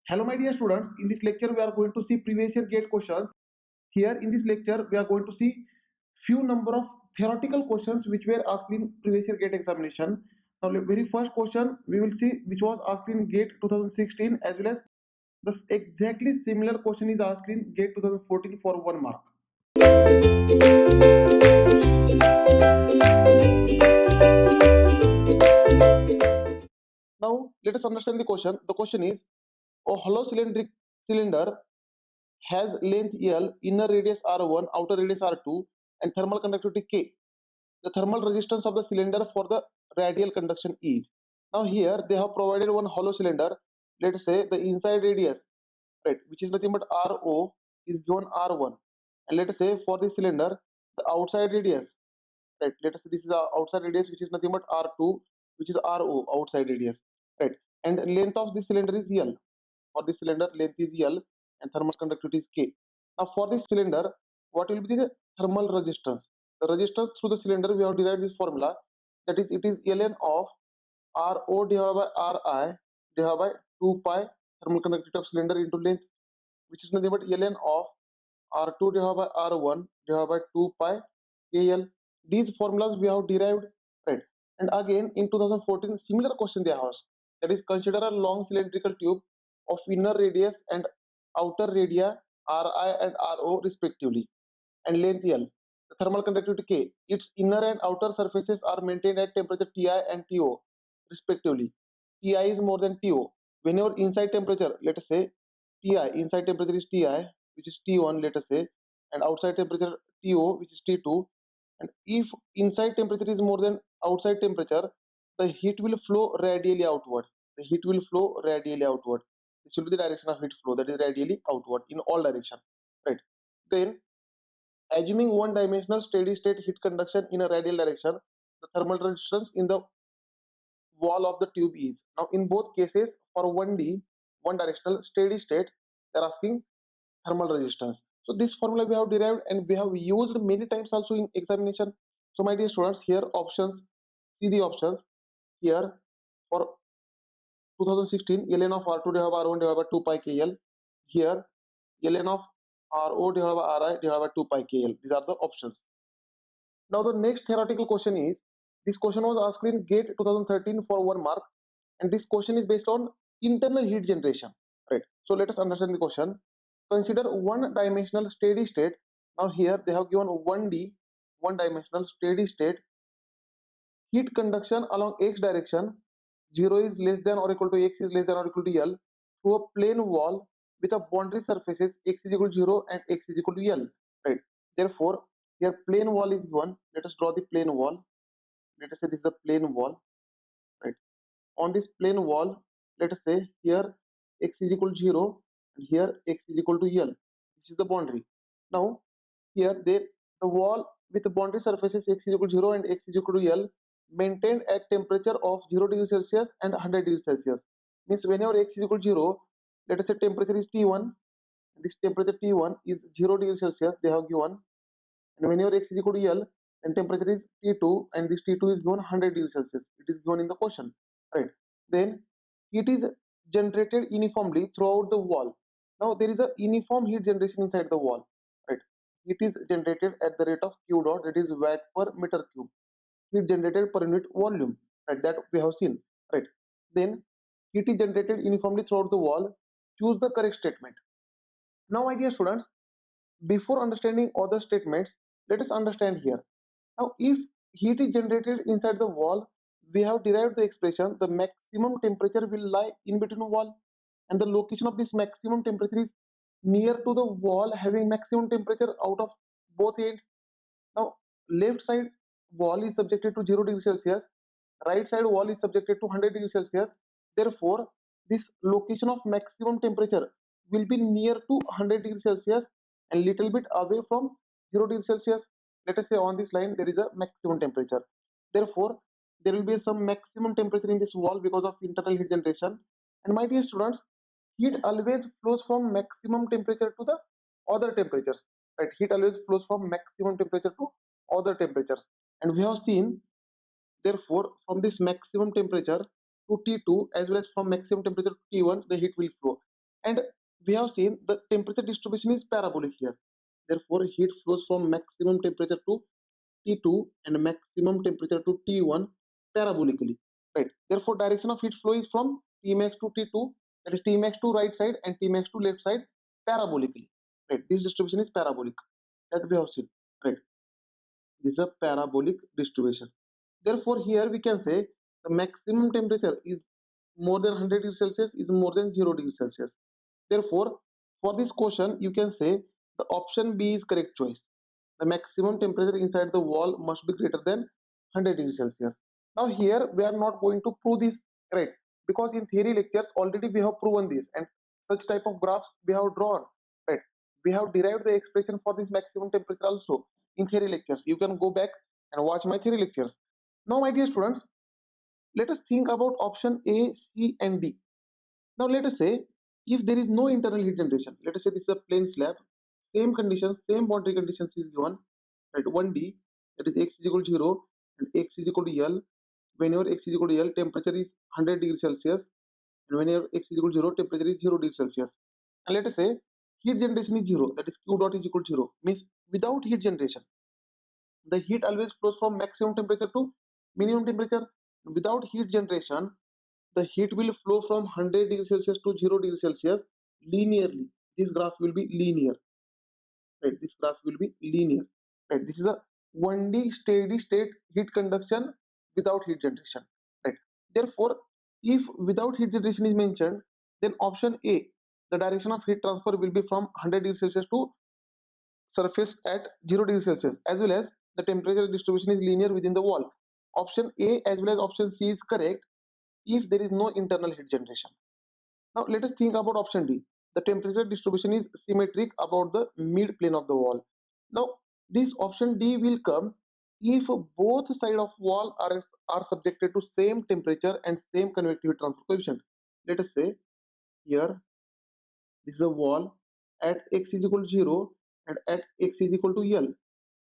Hello my dear students, in this lecture we are going to see previous year gate questions. Here in this lecture we are going to see few number of theoretical questions which were asked in previous year gate examination. Now the very first question we will see which was asked in gate 2016 as well as the exactly similar question is asked in gate 2014 for 1 mark. Now let us understand the question. The question is a hollow cylindric cylinder has length L, inner radius R1, outer radius R2 and thermal conductivity K. The thermal resistance of the cylinder for the radial conduction is. Now here they have provided one hollow cylinder. Let's say the inside radius, right, which is nothing but RO, is given R1. And let us say for this cylinder, the outside radius, right, let us say this is the outside radius which is nothing but R2, which is RO, outside radius, right. And length of this cylinder is L. For this cylinder, length is L and thermal conductivity is K. Now for this cylinder, what will be the thermal resistance? The resistance through the cylinder, we have derived this formula, that is it is ln of Rho divided by Ri divided by 2 pi thermal conductivity of cylinder into length, which is nothing but ln of R2 divided by R1 divided by 2 pi KL. These formulas we have derived, right? And again in 2014, similar question they have asked. That is, consider a long cylindrical tube of inner radius and outer radii Ri and Ro respectively, and length L. The thermal conductivity K. Its inner and outer surfaces are maintained at temperature Ti and To respectively. Ti is more than To. Whenever inside temperature, let us say Ti, inside temperature is Ti, which is T1, let us say, and outside temperature To, which is T2. And if inside temperature is more than outside temperature, the heat will flow radially outward. The heat will flow radially outward. This will be the direction of heat flow, that is radially outward in all direction, right? Then, assuming one-dimensional steady-state heat conduction in a radial direction, the thermal resistance in the wall of the tube is. Now, in both cases, for 1D, one-directional steady-state, they are asking thermal resistance. So this formula we have derived and we have used many times also in examination. So my dear students, here options, see the options here for 2016, ln of R2 divided by R1 divided by 2 pi KL. Here, ln of RO divided by Ri divided by 2 pi KL. These are the options. Now the next theoretical question is, this question was asked in GATE 2013 for 1 mark, and this question is based on internal heat generation, right? So let us understand the question. Consider one-dimensional steady state. Now here they have given 1D, one-dimensional steady state heat conduction along x direction, 0 is less than or equal to x is less than or equal to L, through a plane wall with a boundary surfaces x is equal to 0 and x is equal to L, right? Therefore, here plane wall is one. Let us draw the plane wall. Let us say this is the plane wall, right? On this plane wall, let us say here x is equal to 0 and here x is equal to L. This is the boundary. Now, here the wall with the boundary surfaces x is equal to 0 and x is equal to L maintained at temperature of 0 degrees Celsius and 100 degrees Celsius. Means whenever x is equal to 0, let us say temperature is T1. This temperature T1 is 0 degrees Celsius, they have given. And whenever x is equal to L, then temperature is T2 and this T2 is given 100 degrees Celsius. It is given in the question, right? Then heat is generated uniformly throughout the wall. Now there is a uniform heat generation inside the wall, right? Heat is generated at the rate of Q dot, that is watt per meter cube. Heat generated per unit volume, right? That we have seen, right? Then heat is generated uniformly throughout the wall. Choose the correct statement. Now, my dear students, before understanding other statements, let us understand here. Now, if heat is generated inside the wall, we have derived the expression the maximum temperature will lie in between the wall, and the location of this maximum temperature is near to the wall having maximum temperature out of both ends. Now, left side wall is subjected to 0 degrees Celsius, right side wall is subjected to 100 degrees Celsius. Therefore, this location of maximum temperature will be near to 100 degrees Celsius and little bit away from 0 degrees Celsius. Let us say on this line there is a maximum temperature. Therefore, there will be some maximum temperature in this wall because of internal heat generation. And my dear students, heat always flows from maximum temperature to the other temperatures, right? Heat always flows from maximum temperature to other temperatures, and we have seen, therefore, from this maximum temperature to T2 as well as from maximum temperature to T1, the heat will flow. And we have seen the temperature distribution is parabolic here. Therefore, heat flows from maximum temperature to T2 and maximum temperature to T1 parabolically. Right. Therefore, direction of heat flow is from Tmax to T2, that is Tmax to right side and Tmax to left side parabolically. Right. This distribution is parabolic. That we have seen. Right. This is a parabolic distribution. Therefore, here we can say the maximum temperature is more than 100 degrees Celsius is more than 0 degrees Celsius. Therefore, for this question, you can say the option B is correct choice. The maximum temperature inside the wall must be greater than 100 degrees Celsius. Now here we are not going to prove this, right? Because in theory lectures already we have proven this, and such type of graphs we have drawn, right? We have derived the expression for this maximum temperature also in theory lectures. You can go back and watch my theory lectures. Now, my dear students, let us think about option A, C, and D. Now, let us say if there is no internal heat generation, let us say this is a plain slab, same conditions, same boundary conditions is given, right? 1D, that is x is equal to 0 and x is equal to L. Whenever x is equal to L, temperature is 100 degrees Celsius, and whenever x is equal to 0, temperature is 0 degrees Celsius. And let us say heat generation is 0, that is Q dot is equal to 0, means without heat generation, the heat always flows from maximum temperature to minimum temperature. Without heat generation, the heat will flow from 100 degrees Celsius to 0 degrees Celsius linearly. This graph will be linear, right? This graph will be linear, right? This is a 1D steady state heat conduction without heat generation, right? Therefore, if without heat generation is mentioned, then option A, the direction of heat transfer will be from 100 degrees Celsius to surface at 0 degrees Celsius, as well as the temperature distribution is linear within the wall. Option A as well as option C is correct if there is no internal heat generation. Now let us think about option D. The temperature distribution is symmetric about the mid plane of the wall. Now this option D will come if both sides of wall are subjected to same temperature and same convective transfer coefficient. Let us say here this is a wall at x is equal to 0 and at x is equal to L.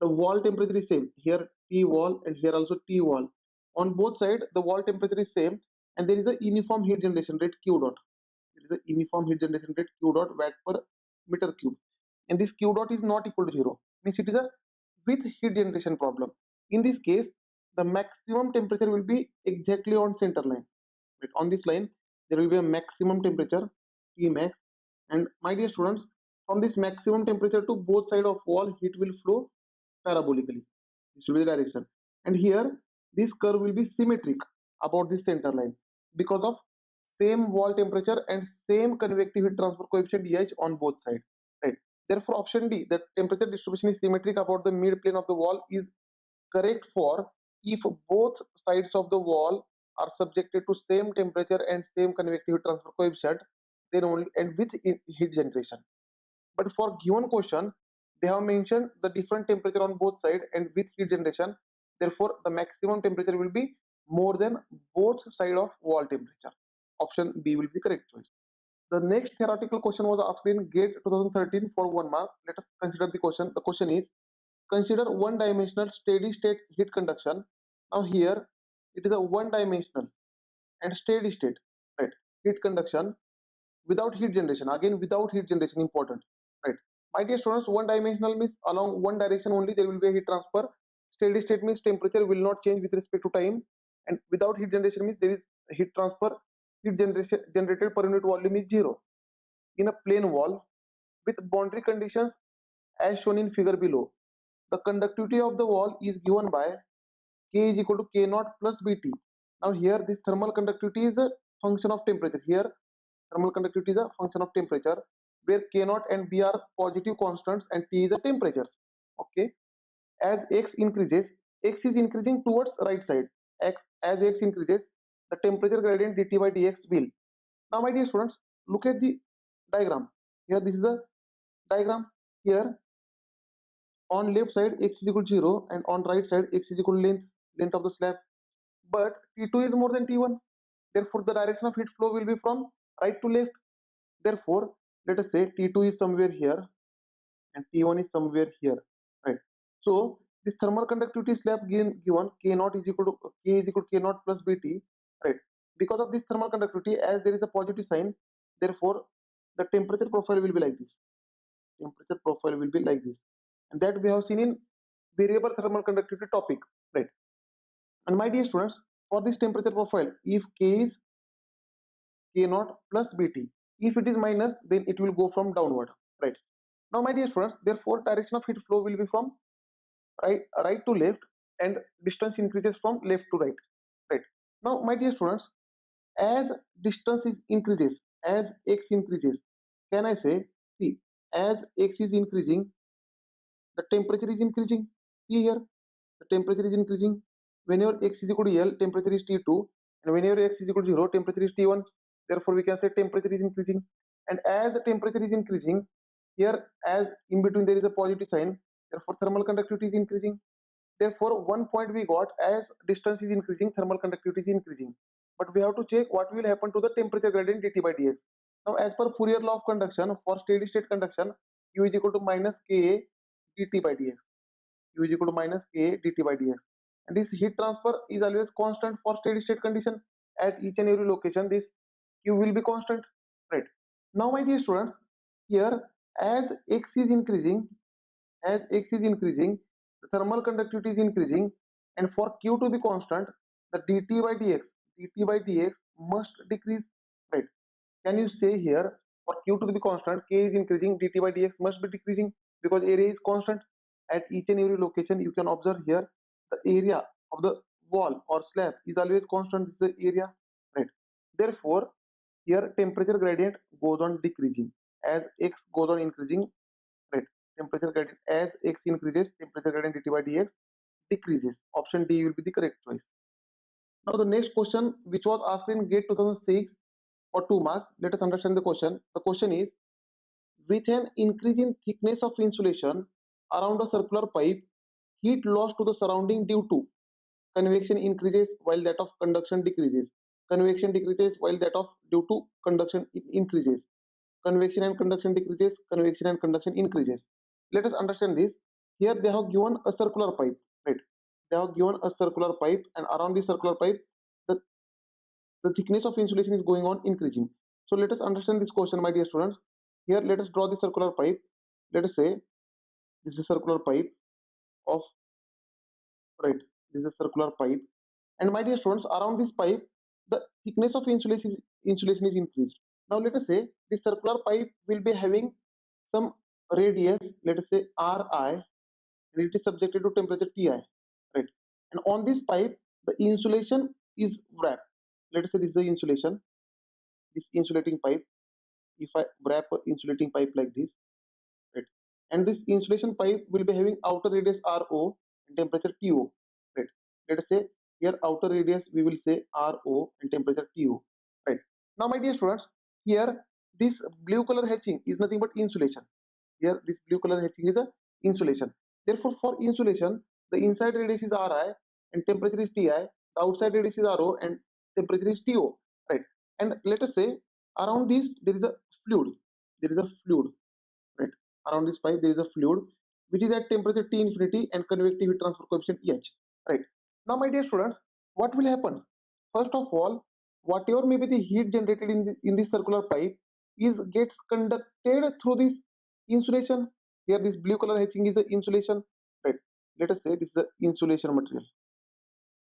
The wall temperature is same. Here T wall and here also T wall. On both sides, the wall temperature is same and there is a uniform heat generation rate Q dot. There is a uniform heat generation rate Q dot watt per meter cube. And this Q dot is not equal to 0. Means it is a with heat generation problem. In this case, the maximum temperature will be exactly on center line. Right? On this line, there will be a maximum temperature T max, and my dear students, from this maximum temperature to both side of wall, heat will flow parabolically. This will be the direction. And here, this curve will be symmetric about the center line because of same wall temperature and same convective heat transfer coefficient H on both sides. Right. Therefore, option D, the temperature distribution is symmetric about the mid plane of the wall, is correct for if both sides of the wall are subjected to same temperature and same convective heat transfer coefficient, then only and with heat generation. But for given question, they have mentioned the different temperature on both sides and with heat generation. Therefore, the maximum temperature will be more than both side of wall temperature. Option B will be the correct choice. The next theoretical question was asked in GATE 2013 for 1 mark. Let us consider the question. The question is, consider one-dimensional steady-state heat conduction. Now here, it is a one-dimensional and steady-state, right? Heat conduction without heat generation. Again, without heat generation, important, right? My dear students, one-dimensional means along one direction only there will be a heat transfer. Steady-state means temperature will not change with respect to time, and without heat generation means there is heat transfer. Heat generation generated per unit volume is zero. In a plane wall with boundary conditions as shown in figure below, the conductivity of the wall is given by K is equal to K naught plus Bt. Now here this thermal conductivity is a function of temperature. Here thermal conductivity is a function of temperature where K naught and B are positive constants and T is a temperature. Okay. As X increases, X is increasing towards right side. As X increases, the temperature gradient dt by dx will. Now my dear students, look at the diagram. Here this is the diagram. Here on left side x is equal to 0 and on right side x is equal to length of the slab, but T2 is more than T1. Therefore the direction of heat flow will be from right to left. Therefore let us say T2 is somewhere here and T1 is somewhere here, right? So this thermal conductivity slab given K naught is equal to K is equal to K naught plus Bt, right? Because of this thermal conductivity, as there is a positive sign, therefore the temperature profile will be like this. Temperature profile will be like this, and that we have seen in variable thermal conductivity topic, right? And my dear students, for this temperature profile, if K is K naught plus Bt, if it is minus, then it will go from downward, right? Now, my dear students, therefore, direction of heat flow will be from right to left, and distance increases from left to right, right? Now, my dear students, as distance is increases, as x increases, can I say, see, as x is increasing, the temperature is increasing. See here, the temperature is increasing. Whenever x is equal to L, temperature is T2, and whenever x is equal to 0, temperature is T1. Therefore, we can say temperature is increasing. And as the temperature is increasing, here as in between there is a positive sign, therefore thermal conductivity is increasing. Therefore, one point we got, as distance is increasing, thermal conductivity is increasing. But we have to check what will happen to the temperature gradient dt by ds. Now, as per Fourier law of conduction, for steady state conduction, U is equal to minus Ka dt by dx. U is equal to minus Ka dt by dx. And this heat transfer is always constant for steady state condition. At each and every location, this Q will be constant, right? Now, my dear students, here as x is increasing, the thermal conductivity is increasing, and for Q to be constant, the dt by dx must decrease, right? Can you say here, for Q to be constant, K is increasing, dt by dx must be decreasing, because area is constant. At each and every location, you can observe here, the area of the wall or slab is always constant. This is the area, right? Therefore, here temperature gradient goes on decreasing as x goes on increasing, right? Temperature gradient, as x increases, temperature gradient dt by dx decreases. Option D will be the correct choice. Now, the next question, which was asked in GATE 2006 for 2 marks, let us understand the question. The question is, with an increase in thickness of insulation around the circular pipe, heat loss to the surrounding due to convection increases while that of conduction decreases. Convection decreases while that of due to conduction increases. Convection and conduction decreases, convection and conduction increases. Let us understand this. Here they have given a circular pipe, right? They have given a circular pipe, and around the circular pipe, the thickness of insulation is going on increasing. So let us understand this question, my dear students. Here let us draw the circular pipe. Let us say this is a circular pipe of, right, this is a circular pipe, and my dear students, around this pipe the thickness of insulation is increased. Now let us say this circular pipe will be having some radius, let us say Ri, and it is subjected to temperature Ti, right? And on this pipe the insulation is wrapped. Let us say this is the insulation, this insulating pipe. If I wrap an insulating pipe like this, right, and this insulation pipe will be having outer radius Ro and temperature To, right? Let us say here outer radius we will say Ro and temperature To, right? Now, my dear students, here this blue color hatching is nothing but insulation. Here this blue color hatching is a insulation. Therefore, for insulation, the inside radius is Ri and temperature is Ti. The outside radius is Ro and temperature is To, right? And let us say around this there is a fluid. There is a fluid, right? Around this pipe there is a fluid which is at temperature T infinity and convective heat transfer coefficient EH, right? Now, my dear students, what will happen? First of all, whatever may be the heat generated in this circular pipe is gets conducted through this insulation. Here this blue color hatching is the insulation, right? Let us say this is the insulation material.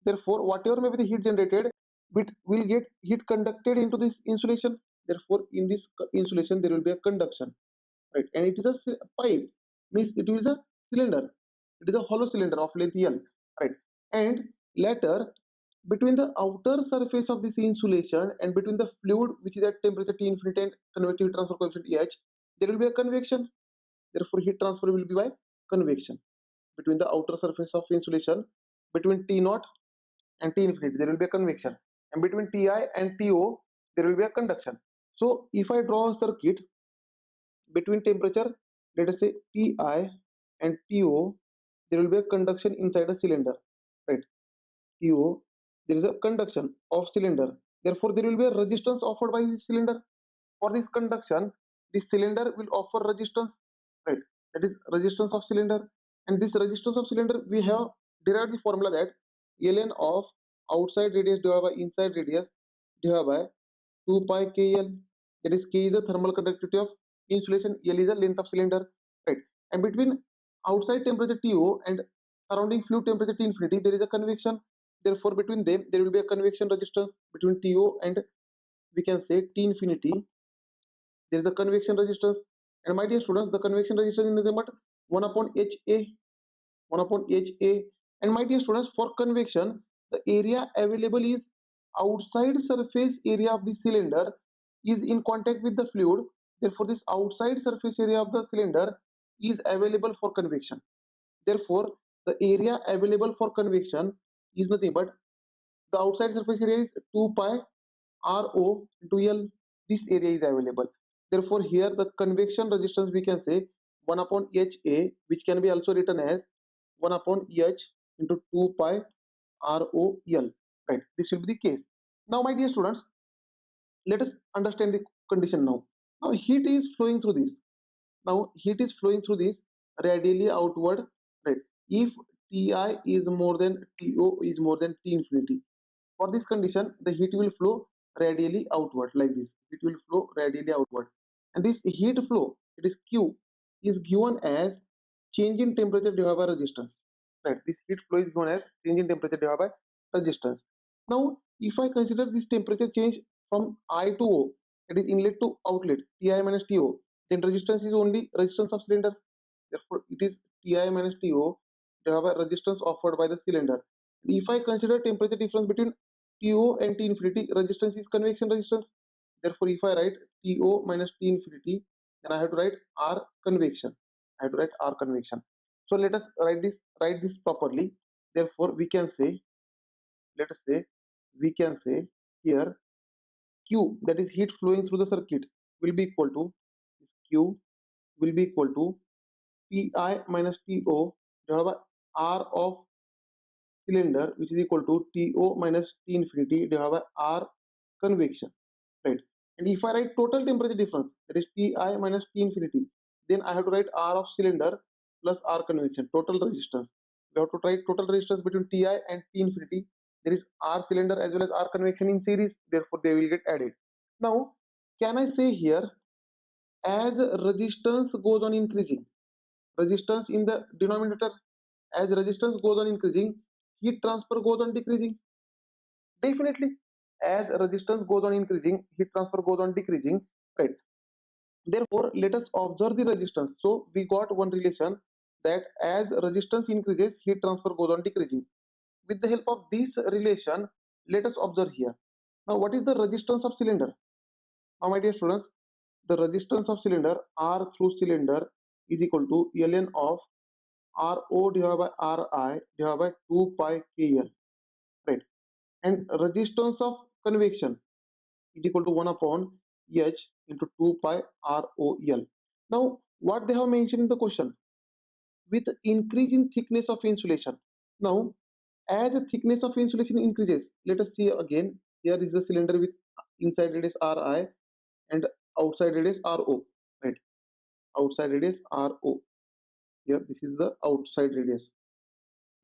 Therefore, whatever may be the heat generated, it will get heat conducted into this insulation. Therefore, in this insulation there will be a conduction, right? And it is a pipe, means it is a cylinder. It is a hollow cylinder of length L, right? And later, between the outer surface of this insulation and between the fluid which is at temperature T infinity and convective heat transfer coefficient EH, there will be a convection. Therefore, heat transfer will be by convection. Between the outer surface of insulation, between T naught and T infinity, there will be a convection, and between Ti and To, there will be a conduction. So, if I draw a circuit between temperature, let us say Ti and To, there will be a conduction inside a cylinder, right? To, there is a conduction of cylinder. Therefore, there will be a resistance offered by this cylinder. For this conduction, this cylinder will offer resistance, right? That is resistance of cylinder. And this resistance of cylinder, we have derived the formula that ln of outside radius divided by inside radius divided by 2 pi KL. That is K is the thermal conductivity of insulation, L is the length of cylinder, right? And between outside temperature TO and surrounding fluid temperature T infinity, there is a convection. Therefore, between them, there will be a convection resistance between TO and we can say T infinity. There is a convection resistance. And my dear students, the convection resistance is nothing but 1 upon HA, 1 upon HA. And my dear students, for convection, the area available is outside surface area of the cylinder is in contact with the fluid. Therefore, this outside surface area of the cylinder is available for convection. Therefore, the area available for convection is nothing but the outside surface area is 2 pi Rho into L. This area is available. Therefore, here the convection resistance we can say 1 upon HA, which can be also written as 1 upon H into 2 pi Rho L. Right. This will be the case. Now, my dear students, let us understand the condition now. Now, heat is flowing through this. Now, heat is flowing through this radially outward. Right. If Ti is more than To is more than T infinity. For this condition, the heat will flow radially outward like this. It will flow radially outward. And this heat flow, it is Q, is given as change in temperature divided by resistance. Right. This heat flow is given as change in temperature divided by resistance. Now, if I consider this temperature change from I to O, that is inlet to outlet, Ti minus To, then resistance is only resistance of cylinder. Therefore, it is Ti minus To divided by resistance offered by the cylinder. If I consider temperature difference between To and T infinity, resistance is convection resistance. Therefore, if I write To minus T infinity, then I have to write R convection. I have to write R convection. So let us write this properly. Therefore, we can say, let us say, we can say here Q, that is heat flowing through the circuit, will be equal to Q will be equal to Ti minus To divided by R of cylinder, which is equal to To minus T infinity divided by R convection, right? And if I write total temperature difference, that is Ti minus T infinity, then I have to write R of cylinder plus R convection, total resistance. We have to write total resistance between Ti and T infinity. There is R cylinder as well as R convection in series, therefore they will get added. Now, can I say here, as resistance goes on increasing, resistance in the denominator, as resistance goes on increasing, heat transfer goes on decreasing? Definitely. As resistance goes on increasing, heat transfer goes on decreasing, right? Therefore, let us observe the resistance. So we got one relation that as resistance increases, heat transfer goes on decreasing. With the help of this relation, let us observe here. Now, what is the resistance of cylinder? Now, my dear students, the resistance of cylinder R through cylinder is equal to ln of Rho divided by Ri divided by 2 pi KL, right? And resistance of convection is equal to 1 upon H into 2 pi ROL. Now, what they have mentioned in the question, with increase in thickness of insulation. Now, as the thickness of insulation increases, let us see again. Here is the cylinder with inside radius Ri and outside radius Ro, right? Outside radius Ro. Here, this is the outside radius,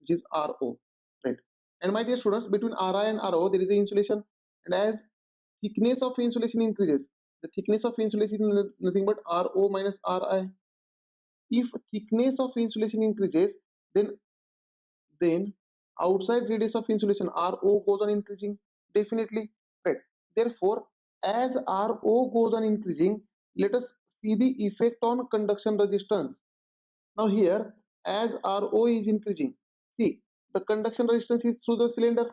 which is Ro, right? And my dear students, between Ri and Ro, there is a insulation, and as thickness of insulation increases, the thickness of insulation is nothing but Ro minus Ri. If thickness of insulation increases, then outside radius of insulation Ro goes on increasing, definitely, right? Therefore, as Ro goes on increasing, let us see the effect on conduction resistance. Now here, as Ro is increasing, see, the conduction resistance is through the cylinder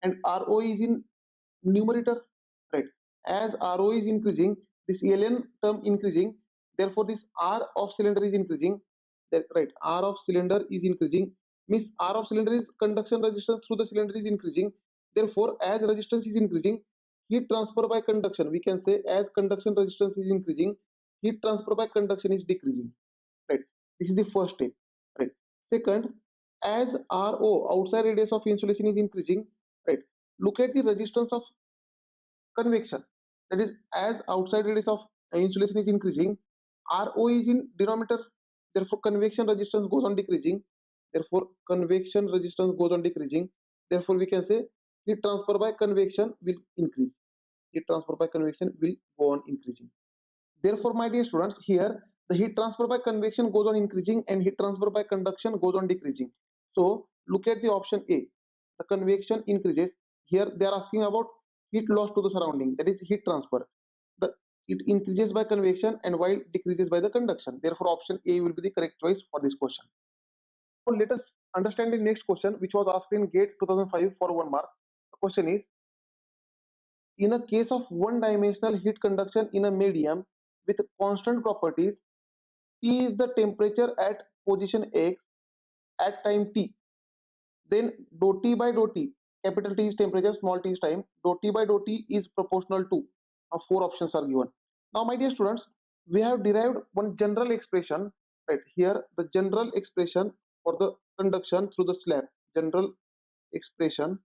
and Ro is in numerator, right? As Ro is increasing, this ln term increasing, therefore this R of cylinder is increasing, that right? R of cylinder is increasing, means R of cylinder is conduction resistance through the cylinder is increasing. Therefore, as resistance is increasing, heat transfer by conduction, we can say as conduction resistance is increasing, heat transfer by conduction is decreasing, right? This is the first step, right? Second, as Ro, outside radius of insulation, is increasing, right? Look at the resistance of convection. That is, as outside radius of insulation is increasing, Ro is in denominator. Therefore, convection resistance goes on decreasing. Therefore, convection resistance goes on decreasing. Therefore, we can say heat transfer by convection will increase. heat transfer by convection will go on increasing. Therefore, my dear students, here the heat transfer by convection goes on increasing and heat transfer by conduction goes on decreasing. So look at the option A. The convection increases. Here they are asking about heat loss to the surrounding, that is heat transfer. The it increases by convection and while decreases by the conduction. Therefore, option A will be the correct choice for this question. So let us understand the next question, which was asked in GATE 2005 for 1 mark. The question is, in a case of one-dimensional heat conduction in a medium with constant properties, T is the temperature at position X at time T. Then dou T by dou T, capital T is temperature, small t is time, dou T by dou T is proportional to. Now 4 options are given. Now my dear students, we have derived one general expression, right here, the general expression for the conduction through the slab, general expression,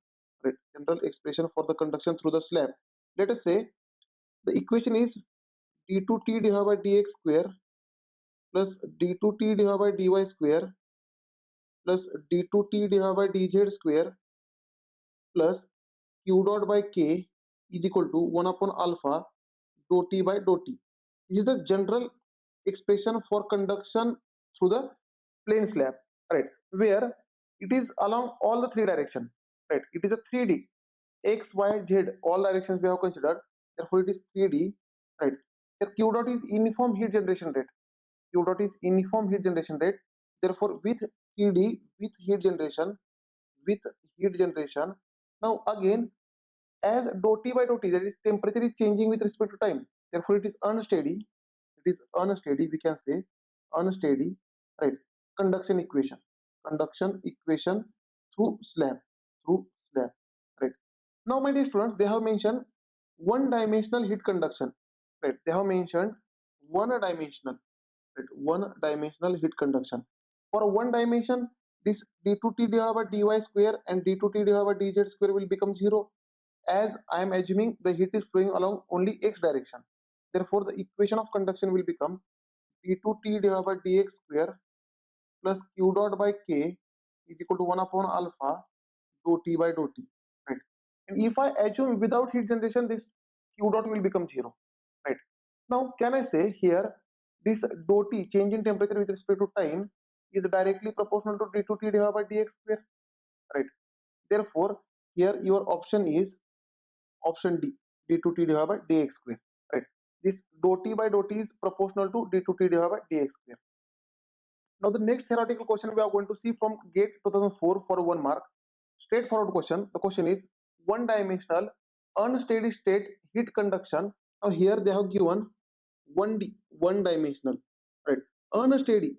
right, general expression for the conduction through the slab. Let us say the equation is d2t divided by dx square plus d2t divided by dy square plus d2t divided by dz square plus q dot by k is equal to 1 upon alpha dou t by dou t. This is the general expression for conduction through the plane slab, right, where it is along all the 3 directions, right. It is a 3D, x, y, z, all directions we have considered. Therefore, it is 3D, right. Here q dot is uniform heat generation rate. Q dot is uniform heat generation rate. Therefore, with 3D, with heat generation. Now again, as dou T by dou T, that is temperature is changing with respect to time. Therefore, it is unsteady. It is unsteady. We can say unsteady, right? Conduction equation. Conduction equation through slab. Through slab, right? Now, my dear students, they have mentioned one-dimensional heat conduction, right? They have mentioned one-dimensional, right? One-dimensional heat conduction. For one dimension, this d2t divided by dy square and d2t divided by dz square will become 0, as I am assuming the heat is flowing along only x direction. Therefore, the equation of conduction will become d2t divided by dx square plus q dot by k is equal to 1 upon alpha dou t by dou t. Right. And if I assume without heat generation, this q dot will become 0. Right. Now, can I say here this dou t, change in temperature with respect to time, is directly proportional to d2t divided by dx square. Right. Therefore, here your option is option D, d2t divided by dx square, right. This dou t by dou t is proportional to d2t divided by dx square. Now the next theoretical question we are going to see from GATE 2004 for 1 mark. Straightforward question. The question is one dimensional unsteady state heat conduction. Now here they have given 1D, one dimensional, right. Unsteady.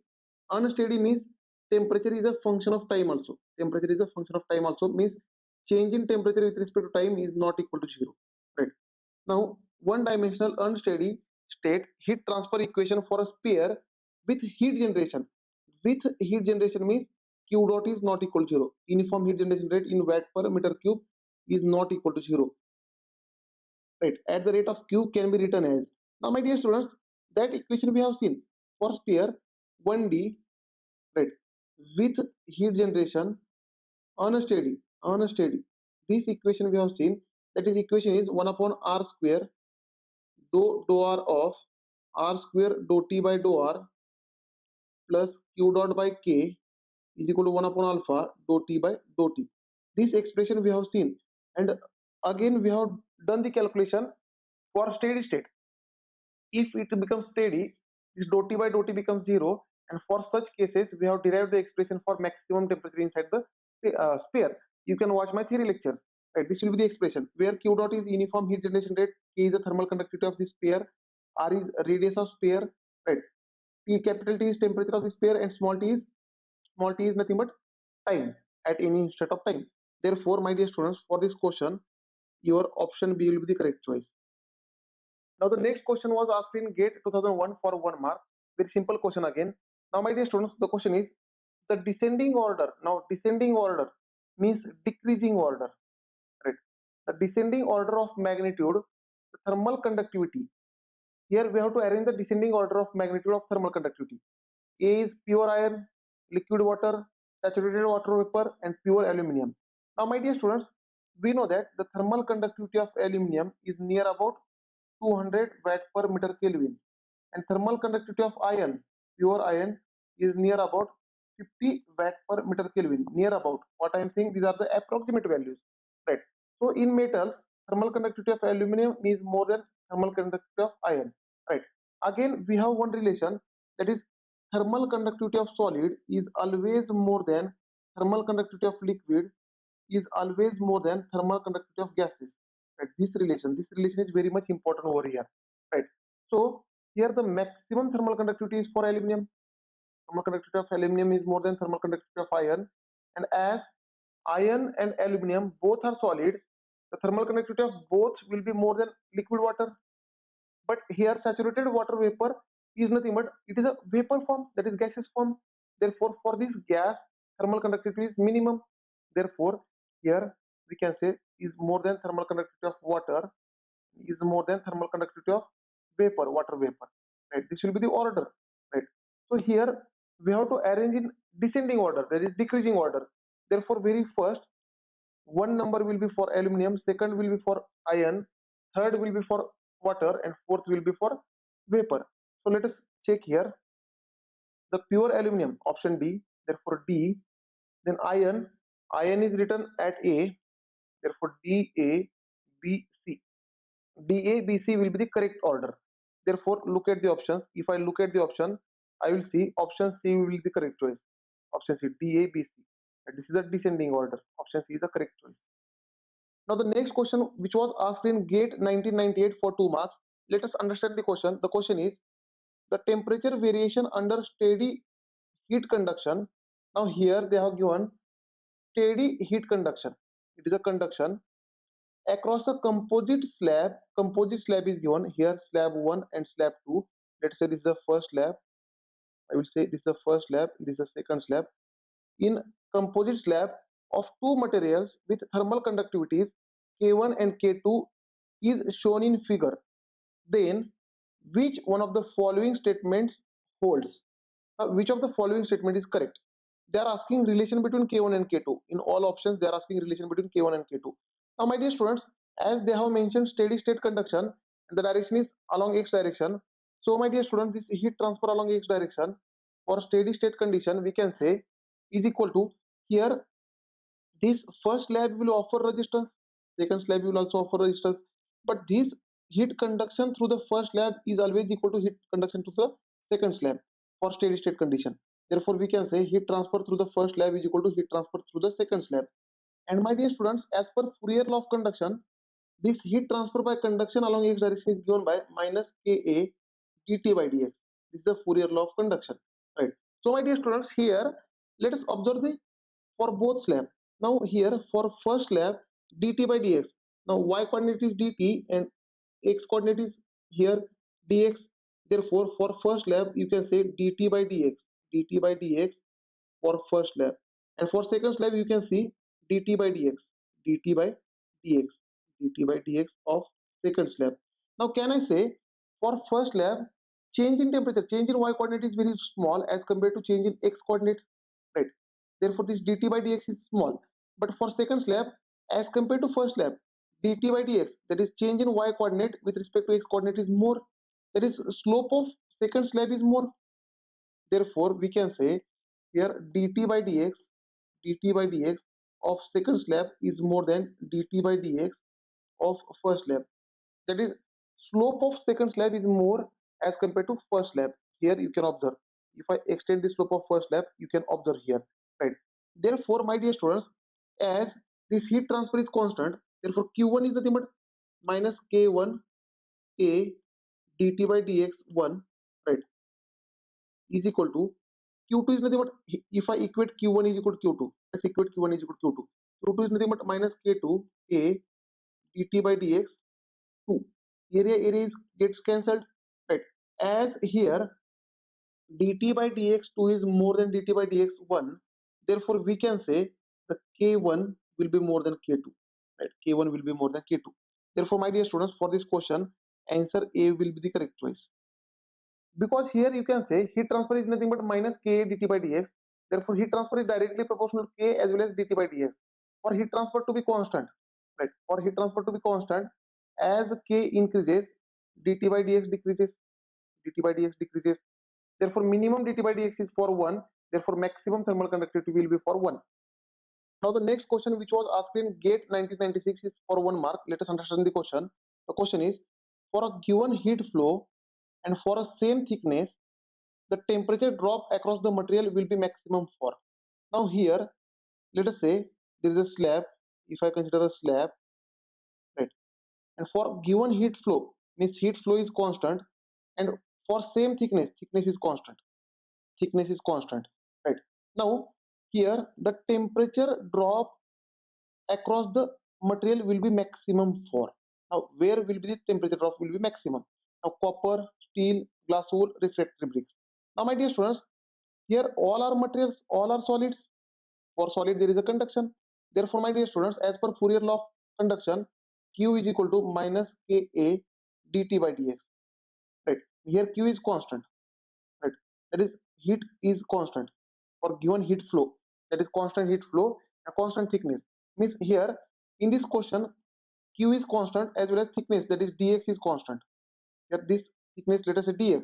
Unsteady means temperature is a function of time also. Temperature is a function of time also means change in temperature with respect to time is not equal to 0, right. Now one dimensional unsteady state heat transfer equation for a sphere with heat generation. With heat generation means q dot is not equal to 0. Uniform heat generation rate in watt per meter cube is not equal to 0, right. At the rate of q can be written as. Now my dear students, that equation we have seen for sphere 1D, right, with heat generation unsteady. This equation we have seen, that is equation is 1 upon r square dou r of r square dou t by dou r plus q dot by k is equal to 1 upon alpha dou t by dou t. This expression we have seen, and again we have done the calculation for steady state. If it becomes steady, this dou t by dou t becomes 0, and for such cases we have derived the expression for maximum temperature inside the sphere. You can watch my theory lectures, right. This will be the expression where q dot is uniform heat generation rate, k is the thermal conductivity of the sphere, r is radius of sphere, right. T, capital T is temperature of the sphere, and small t is nothing but time at any instant of time. Therefore, my dear students, for this question, your option B will be the correct choice. Now the next question was asked in GATE 2001 for 1 mark. Very simple question again. Now my dear students, the question is the descending order. Now descending order means decreasing order, right. The descending order of magnitude, the thermal conductivity. Here we have to arrange the descending order of magnitude of thermal conductivity. A is pure iron, liquid water, saturated water vapor, and pure aluminium. Now my dear students, We know that the thermal conductivity of aluminum is near about 200 watt per meter Kelvin, and thermal conductivity of iron, pure iron, is near about 50 watt per meter Kelvin. Near about. What I am saying, these are the approximate values, right? So in metals, thermal conductivity of aluminum is more than thermal conductivity of iron, right? Again, we have one relation, that is thermal conductivity of solid is always more than thermal conductivity of liquid is always more than thermal conductivity of gases. Right? This relation is very much important over here. Right? So here the maximum thermal conductivity is for aluminum. Thermal conductivity of aluminum is more than thermal conductivity of iron. And as iron and aluminum both are solid, the thermal conductivity of both will be more than liquid water. But here saturated water vapor is nothing but it is a vapor form, that is gaseous form. Therefore, for this gas, thermal conductivity is minimum. Therefore, here we can say is more than thermal conductivity of water, is more than thermal conductivity of vapor, water vapor. Right? This will be the order. Right? So here we have to arrange in descending order, that is decreasing order. Therefore, very first one number will be for aluminum, second will be for iron, third will be for water, and fourth will be for vapor. So let us check here. The pure aluminum, option D, therefore D. Then iron is written at A, therefore D A B C. D A B C will be the correct order. Therefore, look at the options. If I look at the option, I will see option C will be the correct choice. Option C, D A B C. This is the descending order. Option C is the correct choice. Now the next question, which was asked in GATE 1998 for 2 marks, let us understand the question. The question is the temperature variation under steady heat conduction. Now here they have given steady heat conduction. It is a conduction across the composite slab. Composite slab is given here, slab 1 and slab 2. Let's say this is the first slab. I will say this is the first slab, this is the second slab. In composite slab of two materials with thermal conductivities K1 and K2 is shown in figure, then which one of the following statements holds? Which of the following statement is correct? They are asking relation between K1 and K2. In all options, they are asking relation between K1 and K2. Now, my dear students, as they have mentioned steady state conduction, and the direction is along x direction. So, my dear students, this heat transfer along x direction for steady state condition, we can say is equal to here this first slab will offer resistance, second slab will also offer resistance, but this heat conduction through the first slab is always equal to heat conduction to the second slab for steady state condition. Therefore, we can say heat transfer through the first slab is equal to heat transfer through the second slab. And my dear students, as per Fourier law of conduction, this heat transfer by conduction along x direction is given by minus Ka dt by dx. This is the Fourier law of conduction, right? So, my dear students, here let us observe the for both slab. Now here for first slab dt by dx. Now y coordinate is dt and x coordinate is here dx. Therefore for first slab you can say dt by dx for first slab, and for second slab you can see dt by dx dt by dx dt by dx of second slab. Now can I say for first slab change in temperature, change in y coordinate is very small as compared to change in x coordinate, right? Therefore this dt by dx is small. But for second slab, as compared to first slab, dt by dx, that is change in y coordinate with respect to x coordinate is more. That is slope of second slab is more. Therefore we can say here dt by dx of second slab is more than dt by dx of first slab. That is slope of second slab is more as compared to first slab. Here you can observe, if I extend the slope of first slab, you can observe here, right? Therefore my dear students, as this heat transfer is constant, therefore q1 is nothing but minus k1 a dt by dx 1, right, is equal to q2 is nothing but, if I equate q1 is equal to q2, let's equate q1 is equal to q2. Q2 is nothing but minus k2 a dt by dx 2. Area gets cancelled, right? As here dt by dx2 is more than dt by dx1, therefore we can say the k1 will be more than k2, right? K1 will be more than k2. Therefore my dear students, for this question answer A will be the correct choice, because here you can say heat transfer is nothing but minus k dt by dx. Therefore heat transfer is directly proportional to k as well as dt by dx. For heat transfer to be constant, right? For heat transfer to be constant, as K increases, dt by dx decreases, dt by dx decreases. Therefore, minimum dt by dx is for 1. Therefore, maximum thermal conductivity will be for 1. Now, the next question which was asked in GATE 1996 is for 1 mark. Let us understand the question. The question is, for a given heat flow and for a same thickness, the temperature drop across the material will be maximum for. Now here, let us say there is a slab. If I consider a slab, right, and for given heat flow, means heat flow is constant, and for same thickness, thickness is constant. Thickness is constant, right? Now here the temperature drop across the material will be maximum for. Now where will be the temperature drop will be maximum? Now copper, steel, glass wool, refractory bricks. Now my dear students, here all are materials, all are solids. For solid there is a conduction. Therefore my dear students, as per Fourier law of conduction, Q is equal to minus Ka dt by dx. Right. Here Q is constant. Right. That is heat is constant for given heat flow. That is constant heat flow and constant thickness. Means here in this question Q is constant as well as thickness, that is dx is constant. Here this thickness, let us say dx.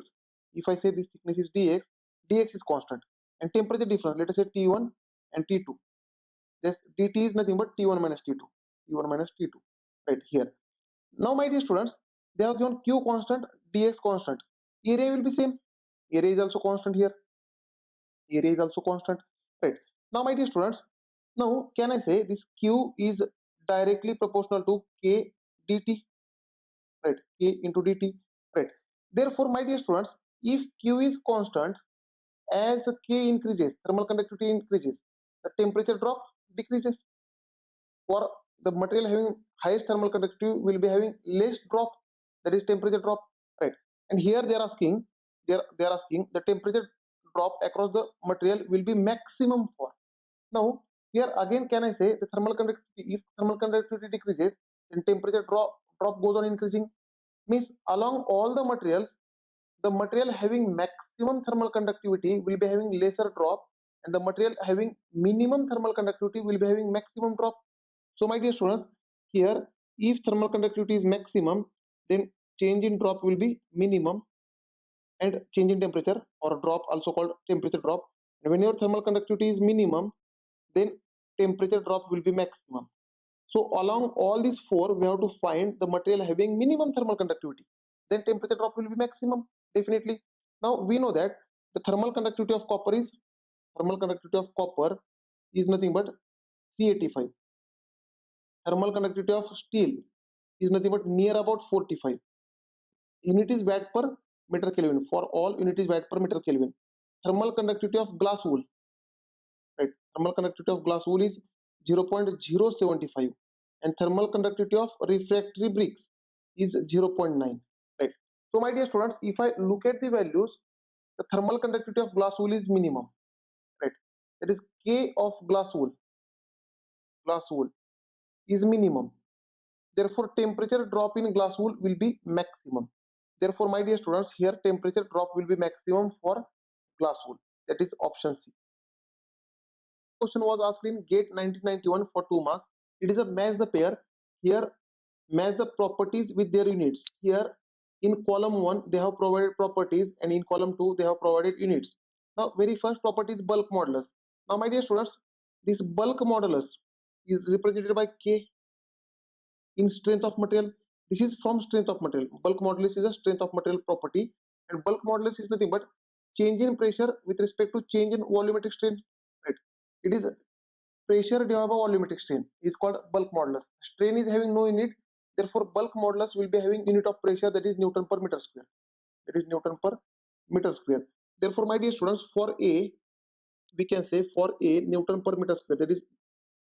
If I say this thickness is dx, dx is constant. And temperature difference, let us say T1 and T2. This dt is nothing but T1 minus T2. T1 minus T2. Right here. Now my dear students, they have given Q constant, dx constant. Area will be same. Area is also constant here. Area is also constant. Right. Now my dear students, now can I say this Q is directly proportional to K dt? Right, K into dt. Right. Therefore my dear students, if Q is constant, as K increases, thermal conductivity increases, the temperature drop decreases. For the material having highest thermal conductivity will be having less drop, that is temperature drop, right? And here they are asking, they are asking the temperature drop across the material will be maximum for. Now here again can I say the thermal conductivity, if thermal conductivity decreases, then temperature drop goes on increasing. Means along all the materials, the material having maximum thermal conductivity will be having lesser drop, and the material having minimum thermal conductivity will be having maximum drop. So my dear students, here if thermal conductivity is maximum, then change in drop will be minimum, and change in temperature or drop also called temperature drop. And when your thermal conductivity is minimum, then temperature drop will be maximum. So along all these four, we have to find the material having minimum thermal conductivity. Then temperature drop will be maximum, definitely. Now we know that the thermal conductivity of copper is nothing but 385. Thermal conductivity of steel is nothing but near about 45. Unit is watt per meter Kelvin. For all, unit is watt per meter Kelvin. Thermal conductivity of glass wool, right? Thermal conductivity of glass wool is 0.075, and thermal conductivity of refractory bricks is 0.9, right? So my dear students, if I look at the values, the thermal conductivity of glass wool is minimum, right? That is K of glass wool is minimum. Therefore, temperature drop in glass wool will be maximum. Therefore, my dear students, here temperature drop will be maximum for glass wool. That is option C. Question was asked in GATE 1991 for 2 marks. It is a match the pair. Here, match the properties with their units. Here, in column 1, they have provided properties, and in column 2, they have provided units. Now, very first property is bulk modulus. Now, my dear students, this bulk modulus is represented by K in strength of material. This is from strength of material. Bulk modulus is a strength of material property, and bulk modulus is nothing but change in pressure with respect to change in volumetric strain. Right? It is pressure divided by volumetric strain is called bulk modulus. Strain is having no unit, therefore bulk modulus will be having unit of pressure, that is Newton per meter square. That is Newton per meter square. Therefore, my dear students, for A, we can say for A Newton per meter square, that is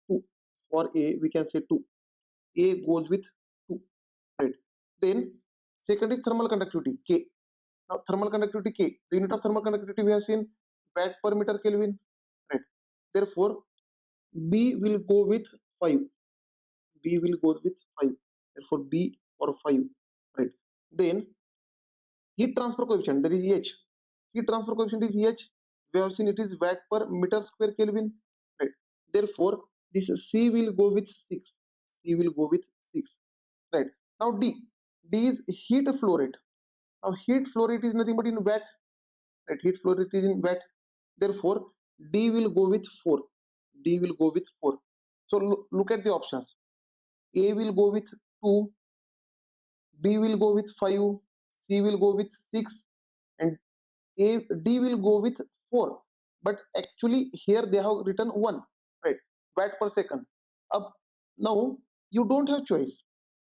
2. For A, we can say 2. A goes with 2, right? Then second is thermal conductivity, K. Now thermal conductivity K, the unit of thermal conductivity we have seen watt per meter Kelvin, right? Therefore B will go with 5. B will go with 5. Therefore B or 5, right? Then heat transfer coefficient, that is H. Heat transfer coefficient is H. We have seen it is watt per meter square Kelvin, right? Therefore this C will go with 6. we will go with 6, right? Now D is heat flow rate. Now heat flow rate is nothing but in watt, right? Heat flow rate is in watt. Therefore, D will go with 4. D will go with 4. So look at the options. A will go with 2, B will go with 5, C will go with 6, and D will go with 4. But actually here they have written 1, right? Watt per second. Now you don't have choice.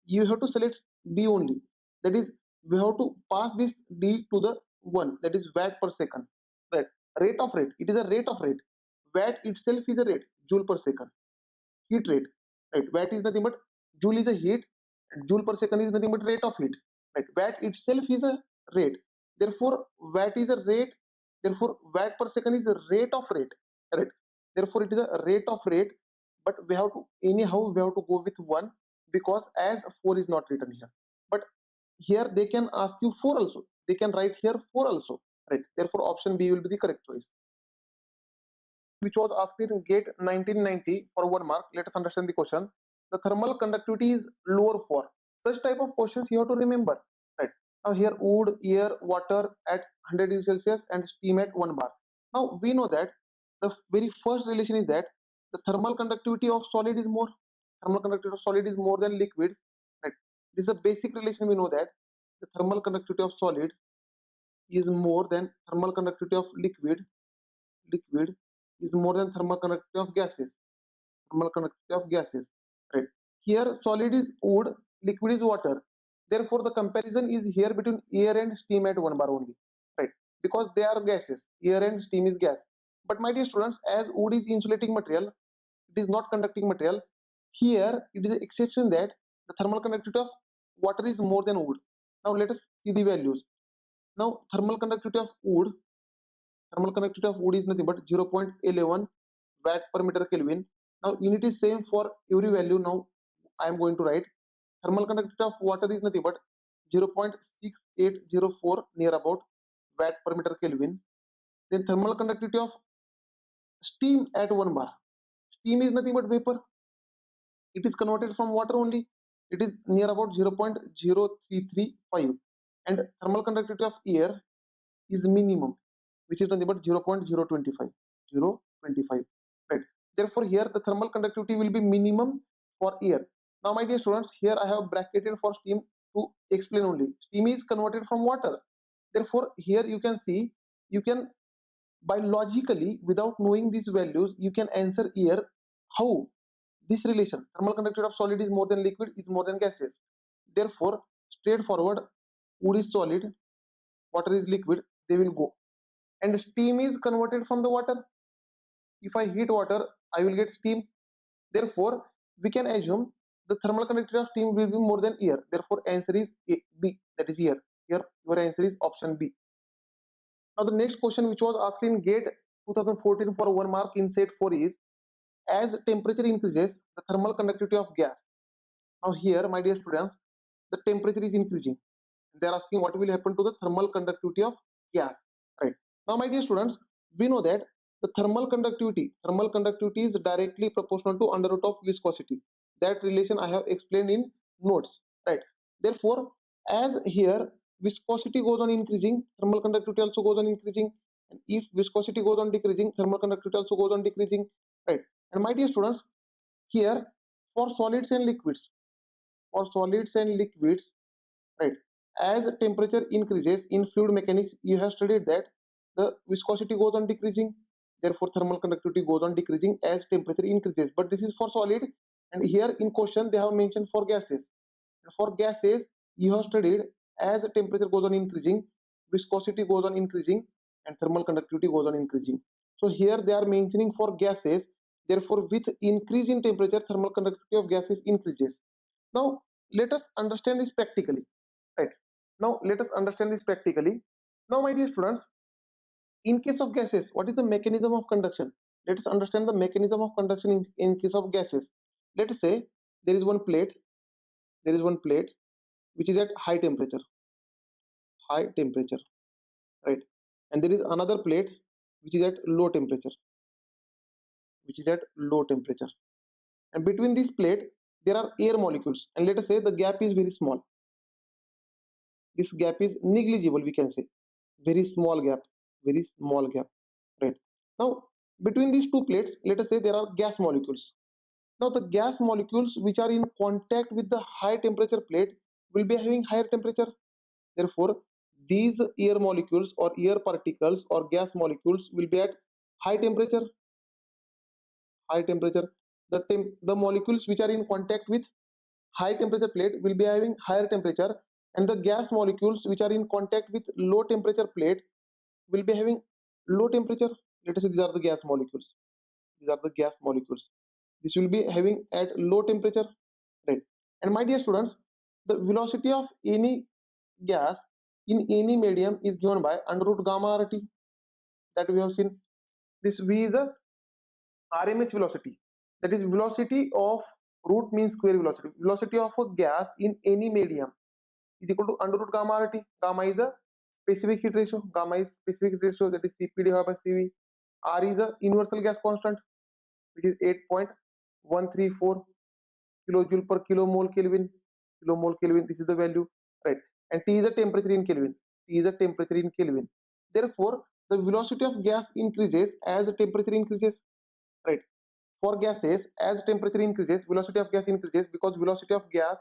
You have to select B only. That is, we have to pass this D to the 1, that is watt per second, right? Rate of rate, it is a rate of rate. Watt itself is a rate, joule per second. Heat rate, right? Watt is nothing but, joule is a heat, and joule per second is nothing but rate of heat, right? Watt itself is a rate. Therefore watt is a rate. Therefore watt per second is a rate of rate, right? Therefore it is a rate of rate. But we have to, anyhow we have to go with 1, because as 4 is not written here. But here they can ask you 4 also. They can write here 4 also, right? Therefore option B will be the correct choice. Which was asked in GATE 1990 for 1 mark. Let us understand the question. The thermal conductivity is lower for. Such type of questions you have to remember, right? Now here wood, air, water at 100 degrees Celsius and steam at 1 bar. Now we know that the very first relation is that the thermal conductivity of solid is more. Thermal conductivity of solid is more than liquids, right? This is a basic relation. We know that the thermal conductivity of solid is more than thermal conductivity of liquid is more than thermal conductivity of gases. Thermal conductivity of gases, right? Here solid is wood, liquid is water. Therefore the comparison is here between air and steam at 1 bar only, right? Because they are gases, air and steam is gas. But my dear students, as wood is insulating material, it is not conducting material. Here it is an exception that the thermal conductivity of water is more than wood. Now let us see the values. Now thermal conductivity of wood, is nothing but 0.11 watt per meter Kelvin. Now unit is same for every value. Now I am going to write thermal conductivity of water is nothing but 0.6804 near about watt per meter Kelvin. Then thermal conductivity of steam at 1 bar. Steam is nothing but vapor. It is converted from water only. It is near about 0.0335. And thermal conductivity of air is minimum, which is nothing about 0.025. Right? Therefore here the thermal conductivity will be minimum for air. Now my dear students, here I have bracketed for steam to explain only. Steam is converted from water. Therefore here you can see, you can, by logically, without knowing these values, you can answer here how this relation, thermal conductivity of solid is more than liquid is more than gases. Therefore straightforward, wood is solid, water is liquid, they will go. And steam is converted from the water. If I heat water, I will get steam. Therefore we can assume the thermal conductivity of steam will be more than air. Therefore answer is B, that is here. Here your answer is option B. Now the next question which was asked in GATE 2014 for 1 mark in set 4 is, as temperature increases, the thermal conductivity of gas. Now here my dear students, the temperature is increasing. They are asking what will happen to the thermal conductivity of gas, right? Now my dear students, we know that the thermal conductivity is directly proportional to under root of viscosity. That relation I have explained in notes, right? Therefore as here viscosity goes on increasing, thermal conductivity also goes on increasing, and if viscosity goes on decreasing, thermal conductivity also goes on decreasing, right? And my dear students, here for solids and liquids, right, as temperature increases in fluid mechanics, you have studied that the viscosity goes on decreasing, therefore thermal conductivity goes on decreasing as temperature increases. But this is for solid, and here in question they have mentioned for gases. And for gases you have studied as temperature goes on increasing, viscosity goes on increasing, and thermal conductivity goes on increasing. So here they are mentioning for gases. Therefore with increase in temperature, thermal conductivity of gases increases. Now let us understand this practically, right? Now let us understand this practically. Now my dear students, in case of gases, what is the mechanism of conduction? Let us understand the mechanism of conduction in case of gases. Let us say there is one plate, which is at high temperature, right? And there is another plate which is at low temperature, and between this plate there are air molecules, and let us say the gap is very small. This gap is negligible, we can say. Very small gap, very small gap, right? Now between these two plates, let us say there are gas molecules. Now the gas molecules which are in contact with the high temperature plate will be having higher temperature. Therefore these air molecules or air particles or gas molecules will be at high temperature. High temperature, the molecules which are in contact with high temperature plate will be having higher temperature, and the gas molecules which are in contact with low temperature plate will be having low temperature. Let us say these are the gas molecules. These are the gas molecules. This will be having at low temperature, right? And my dear students, the velocity of any gas in any medium is given by under root gamma RT, that we have seen. This V is a RMS velocity, that is velocity of root means square velocity. Velocity of a gas in any medium is equal to under root gamma RT. Gamma is a specific heat ratio. Gamma is specific heat ratio, that is Cp divided by Cv. R is a universal gas constant, which is 8.134 kilojoule per kilomole Kelvin. Kilomole Kelvin, this is the value, right? And T is a temperature in Kelvin. T is a temperature in Kelvin. Therefore, the velocity of gas increases as the temperature increases, right? For gases, as temperature increases, velocity of gas increases because velocity of gas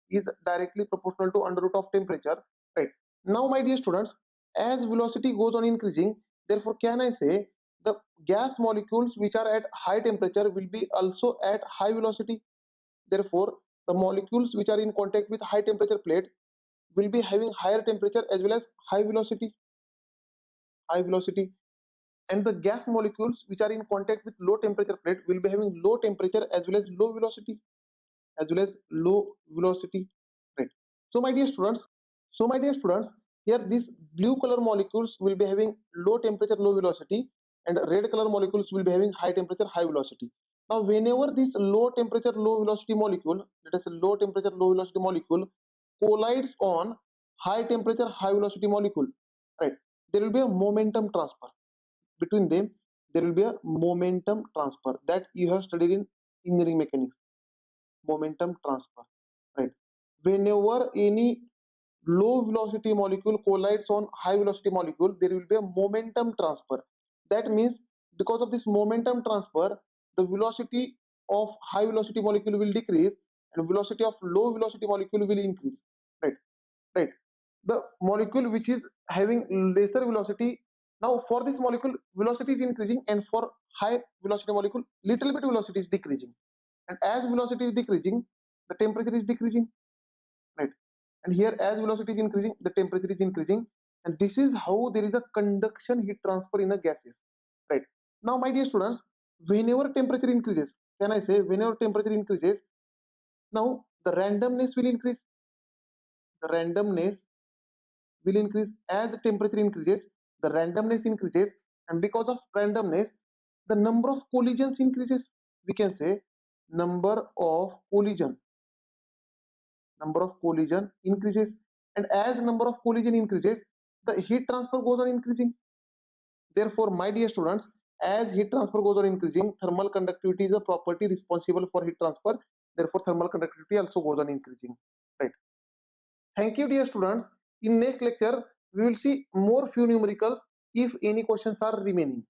is directly proportional to under root of temperature, right? Now my dear students, as velocity goes on increasing, therefore can I say the gas molecules which are at high temperature will be also at high velocity. Therefore the molecules which are in contact with high temperature plate will be having higher temperature as well as high velocity. High velocity. And the gas molecules which are in contact with low temperature plate will be having low temperature as well as low velocity, as well as low velocity, right? So my dear students, here these blue color molecules will be having low temperature low velocity, and red color molecules will be having high temperature high velocity. Now whenever this low temperature low velocity molecule, let us say low temperature low velocity molecule, collides on high temperature high velocity molecule, right, there will be a momentum transfer between them. There will be a momentum transfer that you have studied in engineering mechanics. Momentum transfer, right? Whenever any low velocity molecule collides on high velocity molecule, there will be a momentum transfer. That means because of this momentum transfer, the velocity of high velocity molecule will decrease and velocity of low velocity molecule will increase, right? Right. The molecule which is having lesser velocity, now for this molecule velocity is increasing, and for high velocity molecule little bit velocity is decreasing, and as velocity is decreasing the temperature is decreasing, right? And here as velocity is increasing the temperature is increasing, and this is how there is a conduction heat transfer in the gases, right? Now my dear students, whenever temperature increases, can I say whenever temperature increases, now the randomness will increase. The randomness will increase as the temperature increases, the randomness increases, and because of randomness the number of collisions increases. We can say number of collision increases, and as number of collision increases the heat transfer goes on increasing. Therefore my dear students, as heat transfer goes on increasing, thermal conductivity is a property responsible for heat transfer. Therefore thermal conductivity also goes on increasing, right? Thank you dear students. In next lecture we will see more few numericals if any questions are remaining.